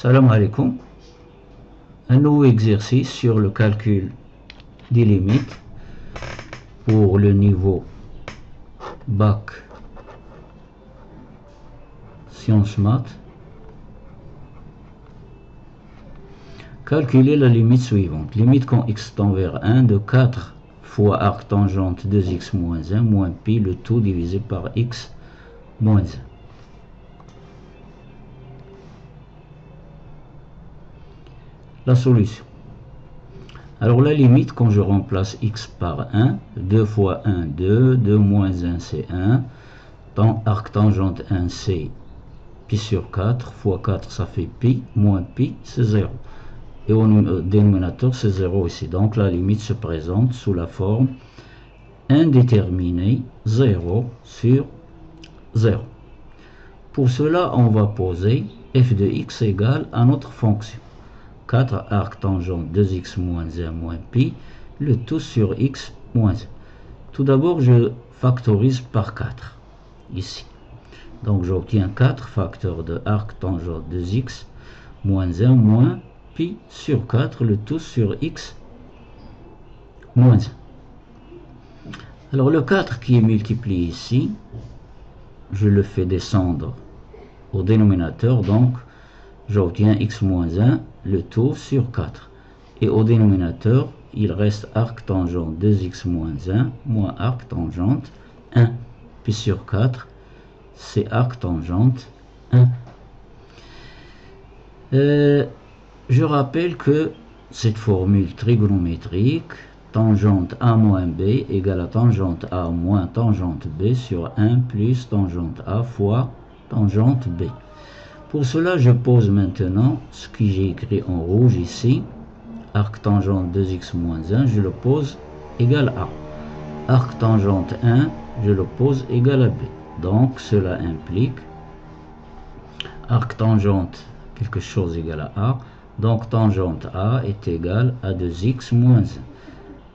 Salam alaikum. Un nouveau exercice sur le calcul des limites pour le niveau bac sciences maths. Calculer la limite suivante. Limite quand x tend vers 1 de 4 fois arc tangente 2x moins 1 moins pi, le tout divisé par x moins 1. La solution. Alors la limite, quand je remplace x par 1, 2 fois 1, 2, 2 moins 1, c'est 1, arc tangente 1, c'est pi sur 4, fois 4, ça fait pi, moins pi, c'est 0. Et au dénominateur, c'est 0 ici. Donc la limite se présente sous la forme indéterminée, 0 sur 0. Pour cela, on va poser f de x égale à notre fonction. 4 arc tangente 2x moins 1 moins pi, le tout sur x moins 1. Tout d'abord, je factorise par 4, ici. Donc j'obtiens 4 facteurs de arc tangente 2x moins 1 moins pi sur 4, le tout sur x moins 1. Alors le 4 qui est multiplié ici, je le fais descendre au dénominateur, donc j'obtiens x moins 1, le tout sur 4. Et au dénominateur, il reste arc tangente 2x moins 1 moins arc tangente 1. Puis sur 4, c'est arc tangente 1. Je rappelle que cette formule trigonométrique, tangente A moins B égale à tangente A moins tangente B sur 1 plus tangente A fois tangente B. Pour cela, je pose maintenant ce que j'ai écrit en rouge ici. Arc tangente 2x moins 1, je le pose égal à. Arc tangente 1, je le pose égal à B. Donc, cela implique arc tangente quelque chose égal à A. Donc, tangente A est égal à 2x moins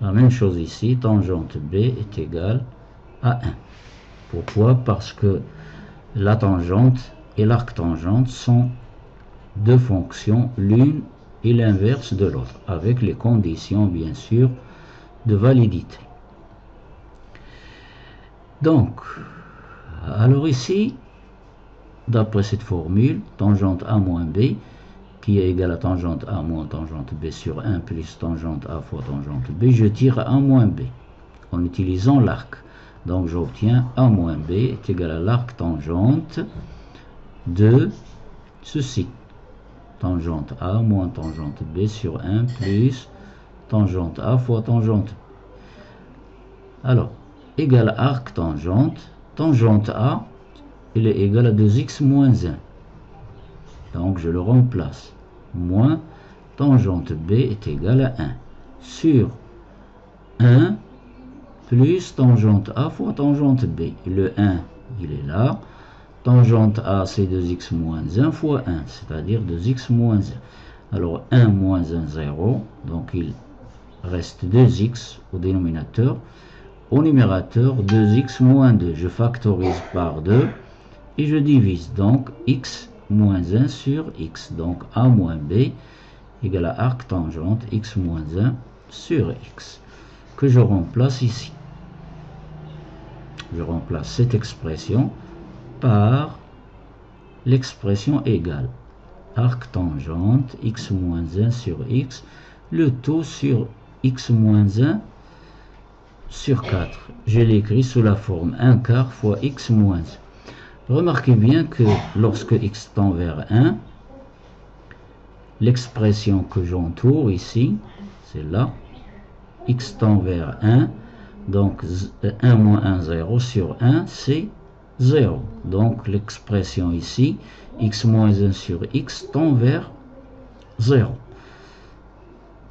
1. La même chose ici, tangente B est égale à 1. Pourquoi? Parce que la tangente et l'arc tangente sont deux fonctions, l'une et l'inverse de l'autre, avec les conditions bien sûr de validité. Donc, alors ici, d'après cette formule, tangente A moins B, qui est égale à tangente A moins tangente B sur 1 plus tangente A fois tangente B, je tire A moins B en utilisant l'arc. Donc j'obtiens A moins B est égal à l'arc tangente de ceci. Tangente A moins tangente B sur 1 plus tangente A fois tangente B. Alors, égal à arc tangente, tangente A, il est égal à 2x moins 1. Donc je le remplace. Moins tangente B est égal à 1 sur 1 plus tangente A fois tangente B. Le 1, il est là. Tangente A, c'est 2x moins 1 fois 1, c'est-à-dire 2x moins 1. Alors 1 moins 1, 0. Donc il reste 2x au dénominateur. Au numérateur, 2x moins 2. Je factorise par 2 et je divise. Donc x moins 1 sur x. Donc A moins B égale à arc tangente x moins 1 sur x. Que je remplace ici. Je remplace cette expression par l'expression égale arc tangente x moins 1 sur x, le tout sur x moins 1 sur 4. Je l'écris sous la forme 1 quart fois x moins 1. Remarquez bien que lorsque x tend vers 1, l'expression que j'entoure ici, c'est là, x tend vers 1, donc 1 moins 1, 0 sur 1, c'est 0. Donc l'expression ici, x moins 1 sur x tend vers 0.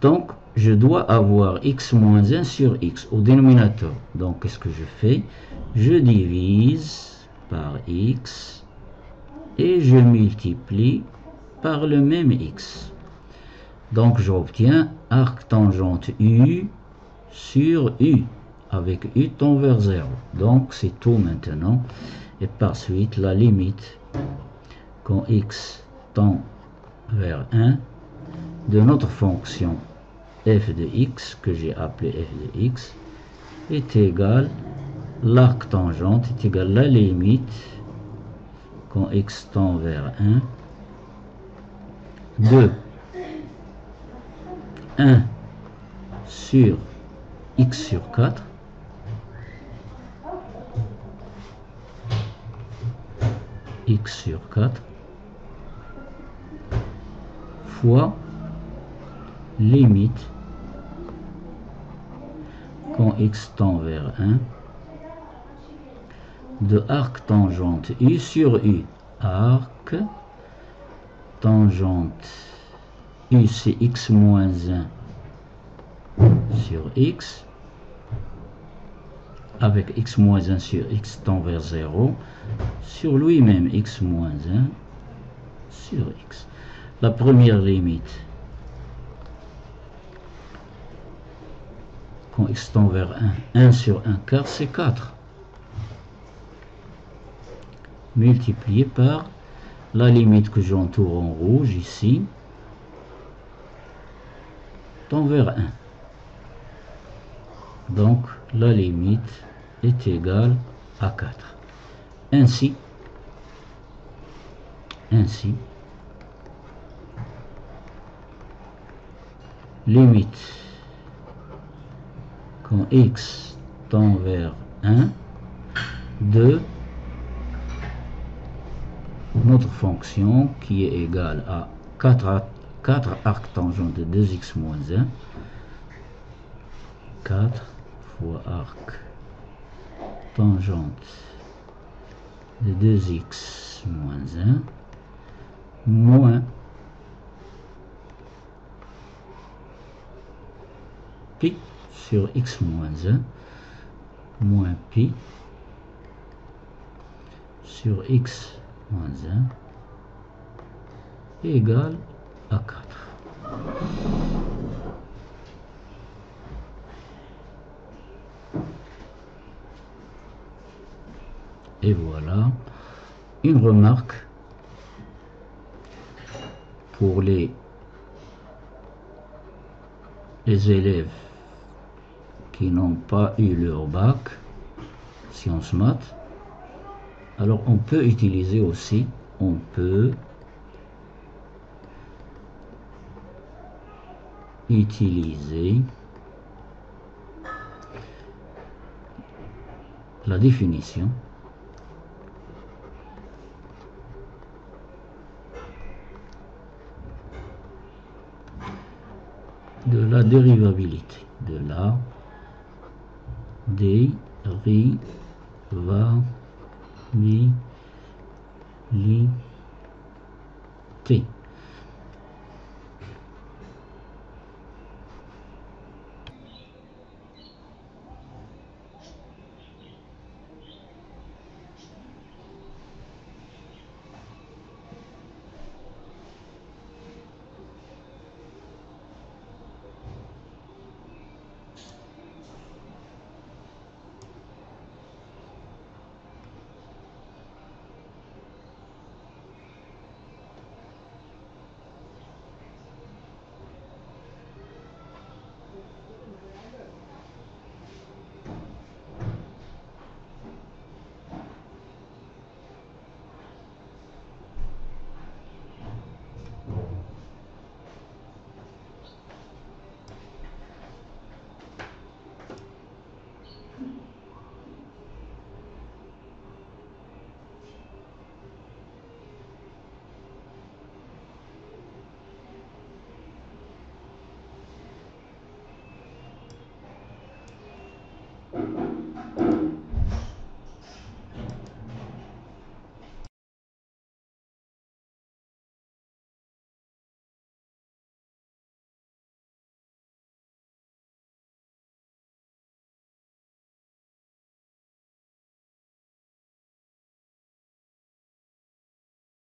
Donc je dois avoir x moins 1 sur x au dénominateur. Donc qu'est-ce que je fais? Je divise par x et je multiplie par le même x. Donc j'obtiens arc tangente u sur u, avec u tend vers 0. Donc c'est tout maintenant. Et par suite, la limite, quand x tend vers 1 de notre fonction f de x, que j'ai appelé f de x, est égal, l'arc tangente est égal à la limite, quand x tend vers 1, de 1 sur x sur 4, x sur 4 fois limite quand x tend vers 1 de arc tangente u sur u. Arc tangente u, c'est x moins 1 sur x, avec x moins 1 sur x tend vers 0, sur lui-même x moins 1 sur x. La première limite, quand x tend vers 1, 1 sur 1 quart, c'est 4. Multiplié par la limite que j'entoure en rouge ici, tend vers 1. Donc la limite est égale à 4. Ainsi, limite quand x tend vers 1 de notre fonction qui est égale à 4 arcs tangentes de 2x moins 1, 4 fois arc tangente de 2x moins 1 moins pi sur x moins 1 moins pi sur x moins 1 égale à 4. Et voilà une remarque pour les élèves qui n'ont pas eu leur bac sciences maths. Alors on peut utiliser aussi, la définition de la dérivabilité,